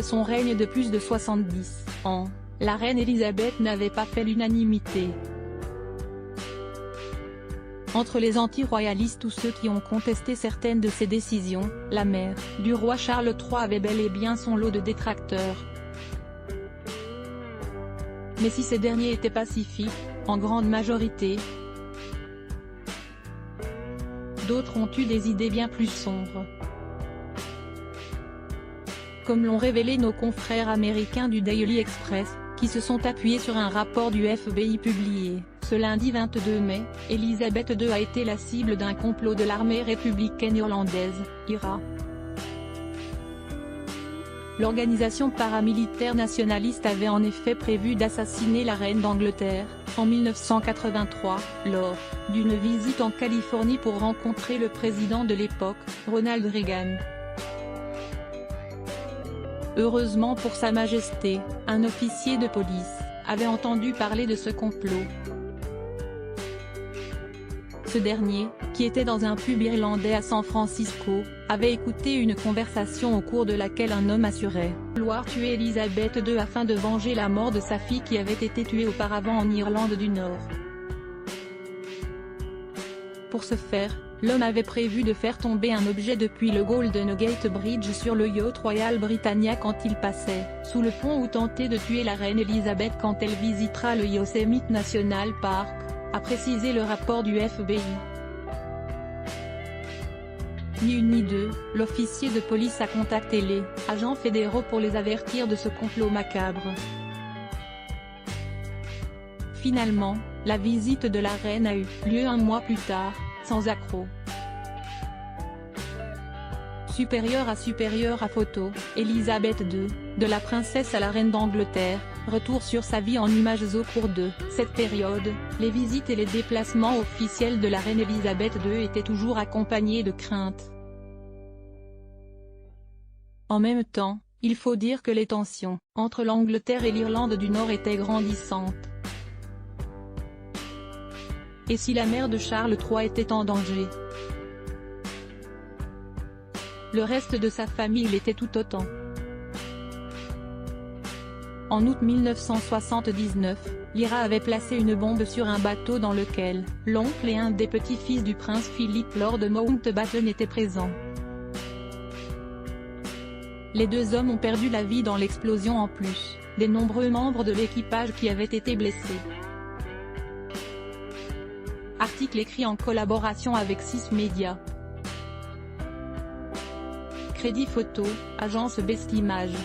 son règne de plus de 70 ans, la reine Elisabeth n'avait pas fait l'unanimité. Entre les anti-royalistes ou ceux qui ont contesté certaines de ses décisions, la mère du roi Charles III avait bel et bien son lot de détracteurs. Mais si ces derniers étaient pacifiques, en grande majorité, d'autres ont eu des idées bien plus sombres. Comme l'ont révélé nos confrères américains du Daily Express, qui se sont appuyés sur un rapport du FBI publié ce lundi 22 mai, Elisabeth II a été la cible d'un complot de l'armée républicaine irlandaise, IRA. L'organisation paramilitaire nationaliste avait en effet prévu d'assassiner la reine d'Angleterre, en 1983, lors d'une visite en Californie pour rencontrer le président de l'époque, Ronald Reagan. Heureusement pour Sa Majesté, un officier de police avait entendu parler de ce complot. Ce dernier, qui était dans un pub irlandais à San Francisco, avait écouté une conversation au cours de laquelle un homme assurait vouloir tuer Elisabeth II afin de venger la mort de sa fille qui avait été tuée auparavant en Irlande du Nord. Pour ce faire, l'homme avait prévu de faire tomber un objet depuis le Golden Gate Bridge sur le yacht Royal Britannia quand il passait sous le pont ou tenter de tuer la reine Elisabeth quand elle visitera le Yosemite National Park, a précisé le rapport du FBI. Ni une ni deux, l'officier de police a contacté les agents fédéraux pour les avertir de ce complot macabre. Finalement, la visite de la reine a eu lieu un mois plus tard, sans accroc. Supérieure à photo, Elisabeth II, de la princesse à la reine d'Angleterre, retour sur sa vie en images au cours de cette période, les visites et les déplacements officiels de la reine Elisabeth II étaient toujours accompagnés de craintes. En même temps, il faut dire que les tensions entre l'Angleterre et l'Irlande du Nord étaient grandissantes. Et si la mère de Charles III était en danger, le reste de sa famille l'était tout autant. En août 1979, l'IRA avait placé une bombe sur un bateau dans lequel l'oncle et un des petits-fils du prince Philip Lord Mountbatten étaient présents. Les deux hommes ont perdu la vie dans l'explosion en plus des nombreux membres de l'équipage qui avaient été blessés. Article écrit en collaboration avec 6 médias. Crédit photo, agence Best Images.